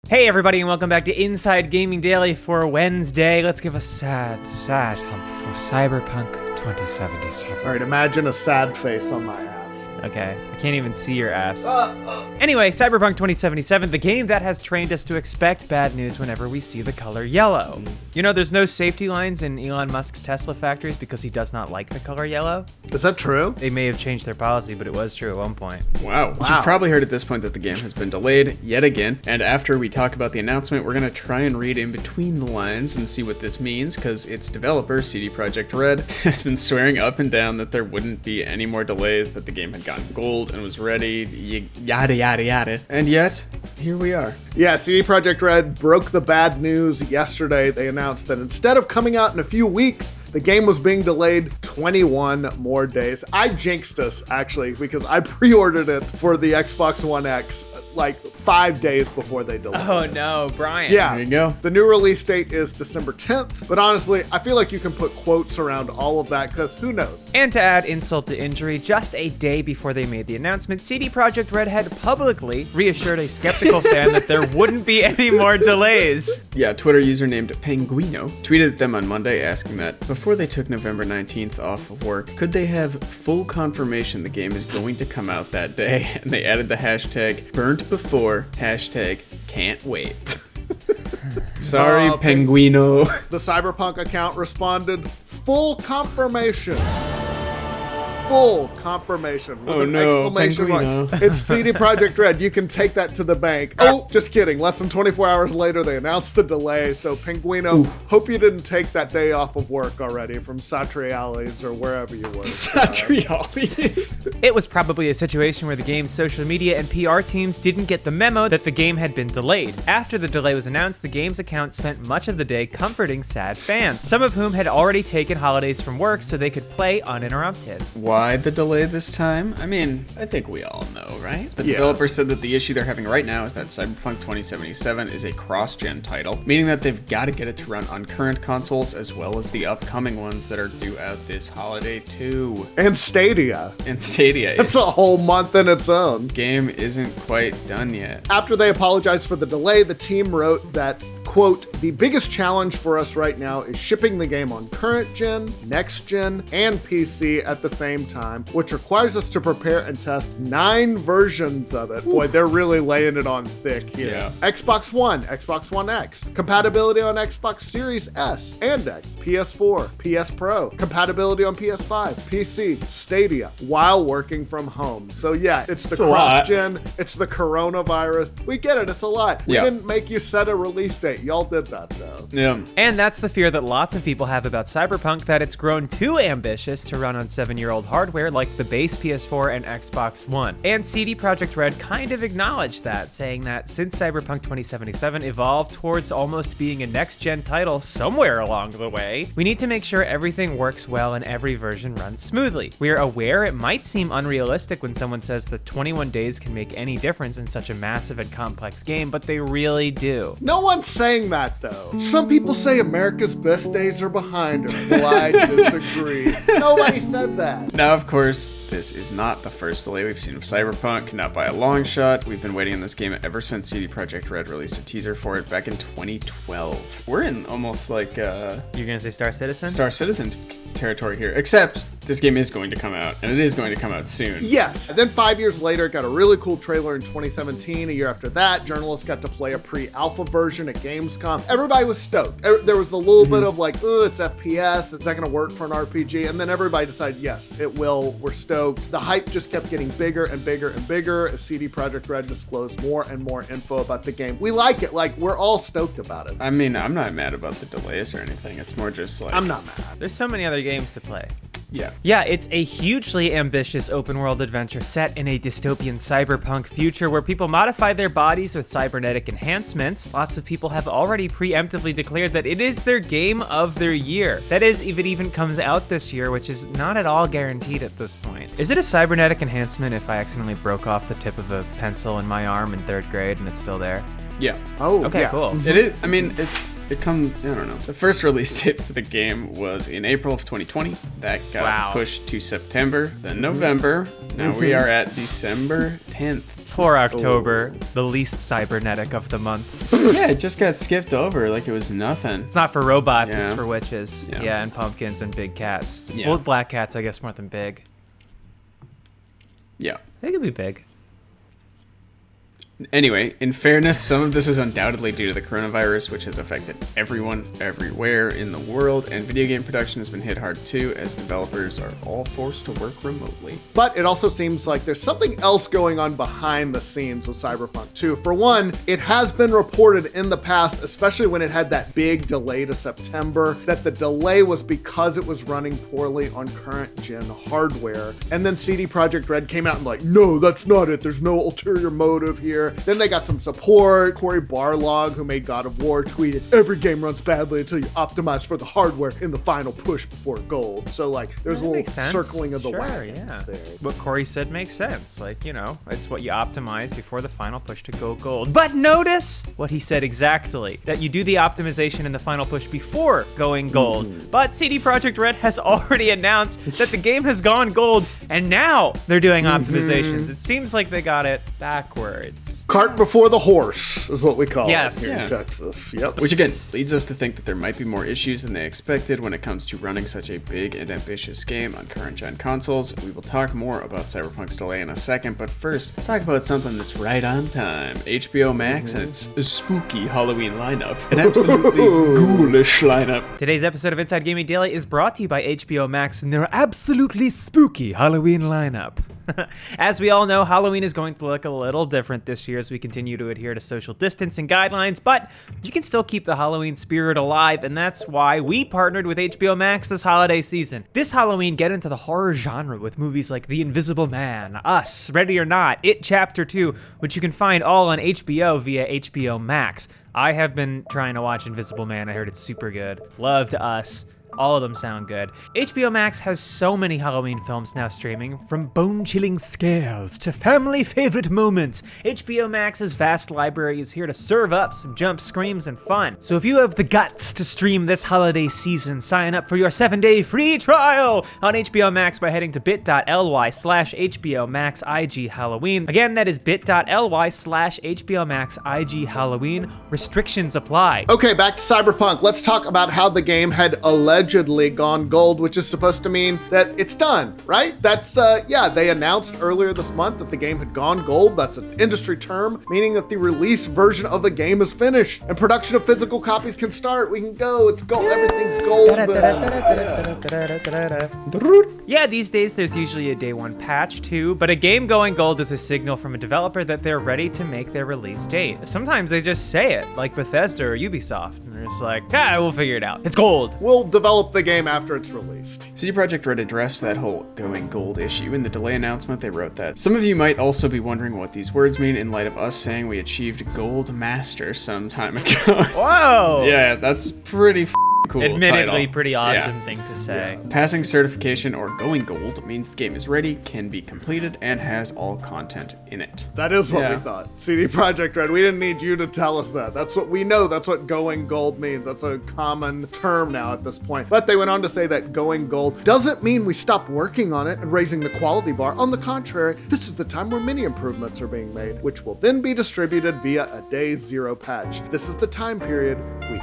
Hey everybody, and welcome back to Inside Gaming Daily for Wednesday. Let's give a sad hump for Cyberpunk 2077. All right, imagine a sad face on my ass. Okay, I can't even see your ass. Anyway, Cyberpunk 2077, the game that has trained us to expect bad news whenever we see the color yellow. You know, there's no safety lines in Elon Musk's Tesla factories because he does not like the color yellow. Is that true? They may have changed their policy, but it was true at one point. Wow. You've probably heard at this point that the game has been delayed yet again. And after we talk about the announcement, we're going to try and read in between the lines and see what this means, because its developer, CD Projekt Red, has been swearing up and down that there wouldn't be any more delays, that the game had gotten gold and was ready, yada yada yada. And yet, here we are. Yeah, CD Projekt Red broke the bad news yesterday. They announced that instead of coming out in a few weeks, the game was being delayed 21 more days. I jinxed us, actually, because I pre-ordered it for the Xbox One X like 5 days before they delayed it. Oh no, Brian. Yeah, There you go. The new release date is December 10th, but honestly, I feel like you can put quotes around all of that, because who knows? And to add insult to injury, just a day before they made the announcement, CD Projekt Red had publicly reassured a skeptical fan that there wouldn't be any more delays. Yeah, Twitter user named Penguino tweeted at them on Monday asking that before they took November 19th off of work, could they have full confirmation the game is going to come out that day? And they added the hashtag burnt before, hashtag can't wait. Sorry, Penguino. The Cyberpunk account responded, full confirmation. Full confirmation with an exclamation Penguino. mark. It's CD Projekt Red. You can take that to the bank. Oh, just kidding. Less than 24 hours later, they announced the delay. So, Penguino, hope you didn't take that day off of work already from Satriali's or wherever you were. Satriali's. It was probably a situation where the game's social media and PR teams didn't get the memo that the game had been delayed. After the delay was announced, the game's account spent much of the day comforting sad fans, some of whom had already taken holidays from work so they could play uninterrupted. Why the delay this time? I mean, I think we all know, right? The developer said that the issue they're having right now is that Cyberpunk 2077 is a cross-gen title, meaning that they've got to get it to run on current consoles as well as the upcoming ones that are due out this holiday too. And Stadia. And Stadia. It's a whole month in its own. Game isn't quite done yet. After they apologized for the delay, the team wrote that, quote, the biggest challenge for us right now is shipping the game on current gen, next gen, and PC at the same time, which requires us to prepare and test 9 versions of it. Boy, they're really laying it on thick here. Yeah. Xbox One, Xbox One X, compatibility on Xbox Series S and X, PS4, PS Pro, compatibility on PS5, PC, Stadia, while working from home. So yeah, it's the cross-gen, it's the coronavirus. We get it, it's a lot. We didn't make you set a release date. Y'all did that though. Yeah. And that's the fear that lots of people have about Cyberpunk, that it's grown too ambitious to run on 7-year-old hardware like the base PS4 and Xbox One. And CD Projekt Red kind of acknowledged that, saying that since Cyberpunk 2077 evolved towards almost being a next-gen title somewhere along the way, we need to make sure everything works well and every version runs smoothly. We are aware it might seem unrealistic when someone says that 21 days can make any difference in such a massive and complex game, but they really do. No one's saying that though. Some people say America's best days are behind her. Well, I disagree. Nobody said that. Now, of course, this is not the first delay we've seen of Cyberpunk, not by a long shot. We've been waiting on this game ever since CD Projekt Red released a teaser for it back in 2012. We're in almost like You're gonna say Star Citizen? Star Citizen territory here, except this game is going to come out, and it is going to come out soon. Yes. And then 5 years later, it got a really cool trailer in 2017. A year after that, journalists got to play a pre-alpha version at Gamescom. Everybody was stoked. There was a little bit of like, oh, it's FPS. It's not going to work for an RPG. And then everybody decided, yes, it will. We're stoked. The hype just kept getting bigger and bigger and bigger as CD Projekt Red disclosed more and more info about the game. We like it. Like, we're all stoked about it. I mean, I'm not mad about the delays or anything. It's more just like... I'm not mad. There's so many other games to play. Yeah. Yeah, it's a hugely ambitious open-world adventure set in a dystopian cyberpunk future where people modify their bodies with cybernetic enhancements. Lots of people have already preemptively declared that it is their game of their year. That is, if it even comes out this year, which is not at all guaranteed at this point. Is it a cybernetic enhancement if I accidentally broke off the tip of a pencil in my arm in 3rd grade and it's still there? Yeah. Oh, Okay, yeah. cool. It is. I mean, it's I don't know. The first release date for the game was in April of 2020. That got pushed to September, then November. Now we are at December 10th. Poor October, the least cybernetic of the months. Yeah, it just got skipped over like it was nothing. It's not for robots, Yeah. it's for witches. Yeah. Yeah, and pumpkins and big cats. Yeah. Well, black cats, I guess, more than big. Yeah. They could be big. Anyway, in fairness, some of this is undoubtedly due to the coronavirus, which has affected everyone, everywhere in the world, and video game production has been hit hard too, as developers are all forced to work remotely. But it also seems like there's something else going on behind the scenes with Cyberpunk 2. For one, it has been reported in the past, especially when it had that big delay to September, that the delay was because it was running poorly on current gen hardware. And then CD Projekt Red came out and like, no, that's not it. There's no ulterior motive here. Then they got some support. Corey Barlog, who made God of War, tweeted, every game runs badly until you optimize for the hardware in the final push before gold. So like there's That a little makes sense. circling of the Sure, wagons there. What Corey said makes sense. Like, you know, it's what you optimize before the final push to go gold. But notice what he said exactly, that you do the optimization in the final push before going gold. But CD Projekt Red has already announced that the game has gone gold, and now they're doing optimizations. It seems like they got it backwards. Cart before the horse is what we call Yes. it here Yeah. in Texas. Yep. Which again leads us to think that there might be more issues than they expected when it comes to running such a big and ambitious game on current gen consoles. We will talk more about Cyberpunk's delay in a second, but first, let's talk about something that's right on time. HBO Max and its spooky Halloween lineup. An absolutely ghoulish lineup. Today's episode of Inside Gaming Daily is brought to you by HBO Max and their absolutely spooky Halloween lineup. As we all know, Halloween is going to look a little different this year as we continue to adhere to social distancing guidelines, but you can still keep the Halloween spirit alive, and that's why we partnered with HBO Max this holiday season. This Halloween, get into the horror genre with movies like The Invisible Man, Us, Ready or Not, It Chapter 2, which you can find all on HBO via HBO Max. I have been trying to watch Invisible Man. I heard it's super good. Loved Us. All of them sound good. HBO Max has so many Halloween films now streaming, from bone-chilling scares to family favorite moments. HBO Max's vast library is here to serve up some jump screams and fun. So if you have the guts to stream this holiday season, sign up for your 7-day free trial on HBO Max by heading to bit.ly/HBO Max IG Halloween. Again, that is bit.ly/HBO Max IG Halloween. Restrictions apply. Okay, back to Cyberpunk. Let's talk about how the game had allegedly gone gold, which is supposed to mean that it's done, right? That's, they announced earlier this month that the game had gone gold. That's an industry term, meaning that the release version of the game is finished and production of physical copies can start. We can go. It's gold. Everything's gold. Yeah, these days there's usually a day one patch too, but a game going gold is a signal from a developer that they're ready to make their release date. Sometimes they just say it, like Bethesda or Ubisoft, and they're just like, we'll figure it out. It's gold. We'll develop the game after it's released. CD Projekt Red addressed that whole going gold issue in the delay announcement. They wrote that some of you might also be wondering what these words mean in light of us saying we achieved Gold Master some time ago. Whoa! Yeah, that's pretty cool. Admittedly, title. pretty awesome Yeah. thing to say. Passing certification or going gold means the game is ready, can be completed, and has all content in it. That is what Yeah. we thought. CD Projekt Red, we didn't need you to tell us that. That's what we know. That's what going gold means. That's a common term now at this point. But they went on to say that going gold doesn't mean we stopped working on it and raising the quality bar. On the contrary, this is the time where many improvements are being made, which will then be distributed via a day zero patch. This is the time period we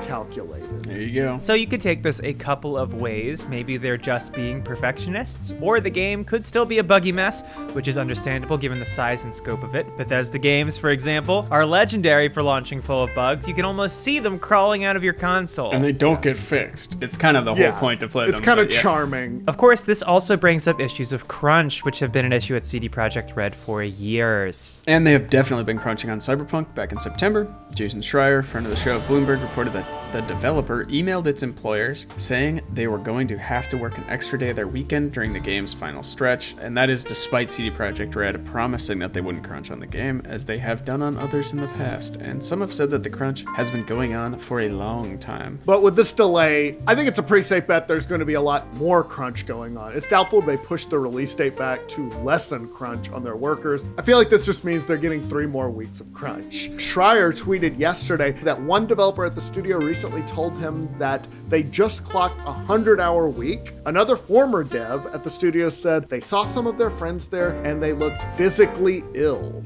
undercalculated. There you go. So you could take this a couple of ways. Maybe they're just being perfectionists, or the game could still be a buggy mess, which is understandable given the size and scope of it. Bethesda games, for example, are legendary for launching full of bugs. You can almost see them crawling out of your console. And they don't get fixed. It's kind of the whole point to play them. It's kind of but yeah. charming. Of course, this also brings up issues of crunch, which have been an issue at CD Projekt Red for years. And they have definitely been crunching on Cyberpunk back in September. Jason Schreier, friend of the show at Bloomberg, reported that the developer emailed its employers saying they were going to have to work an extra day of their weekend during the game's final stretch, and that is despite CD Projekt Red promising that they wouldn't crunch on the game, as they have done on others in the past, and some have said that the crunch has been going on for a long time. But with this delay, I think it's a pretty safe bet there's going to be a lot more crunch going on. It's doubtful they push the release date back to lessen crunch on their workers. I feel like this just means they're getting 3 more weeks of crunch. Schreier tweeted yesterday that one developer at the studio recently told him that they just clocked a 100-hour week. Another former dev at the studio said they saw some of their friends there and they looked physically ill.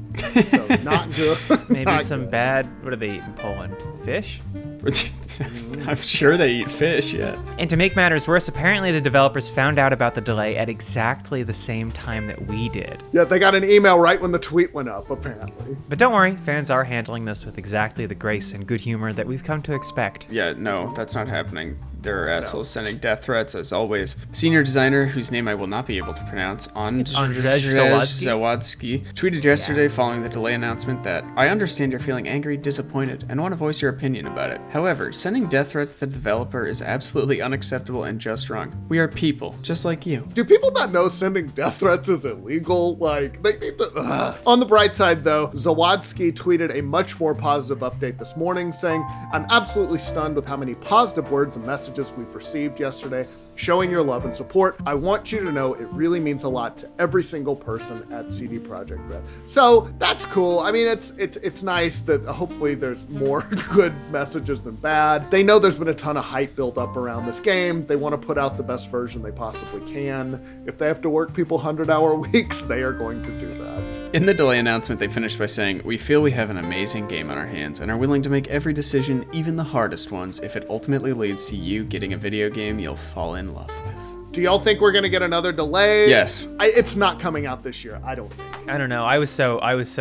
So not good. Maybe Not some good. bad, what do they eat in Poland? Fish? I'm sure they eat fish, yeah. And to make matters worse, apparently the developers found out about the delay at exactly the same time that we did. Yeah, they got an email right when the tweet went up, apparently. But don't worry, fans are handling this with exactly the grace and good humor that we've come to expect. Yeah, no, that's not happening. There are assholes sending death threats, as always. Senior designer, whose name I will not be able to pronounce, Andrzej Zawadski, tweeted yesterday following the delay announcement that, I understand you're feeling angry, disappointed, and want to voice your opinion about it. However, sending death threats to the developer is absolutely unacceptable and just wrong. We are people, just like you. Do people not know sending death threats is illegal? Like, they need to, On the bright side, though, Zawadski tweeted a much more positive update this morning, saying, I'm absolutely stunned with how many positive words and messages we've received yesterday, showing your love and support. I want you to know it really means a lot to every single person at CD Projekt Red. So that's cool. I mean, it's nice that hopefully there's more good messages than bad. They know there's been a ton of hype built up around this game. They want to put out the best version they possibly can. If they have to work people 100-hour weeks, they are going to do that. In the delay announcement, they finished by saying, we feel we have an amazing game on our hands and are willing to make every decision, even the hardest ones, if it ultimately leads to you getting a video game you'll fall in love with. Do y'all think we're going to get another delay? Yes. It's not coming out this year, I don't think. I don't know. I was so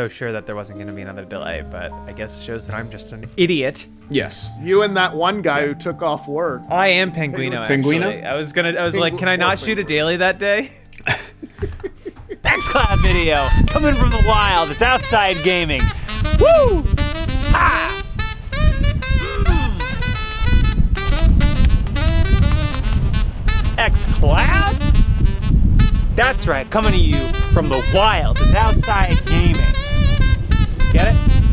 sure that there wasn't going to be another delay, but I guess it shows that I'm just an idiot. Yes. You and that one guy who took off work. I am Penguino, actually. Penguino? I was like, can I not shoot a daily that day? xCloud video coming from the wild. It's outside gaming. Woo! Ha! xCloud? That's right, coming to you from the wild. It's outside gaming. Get it?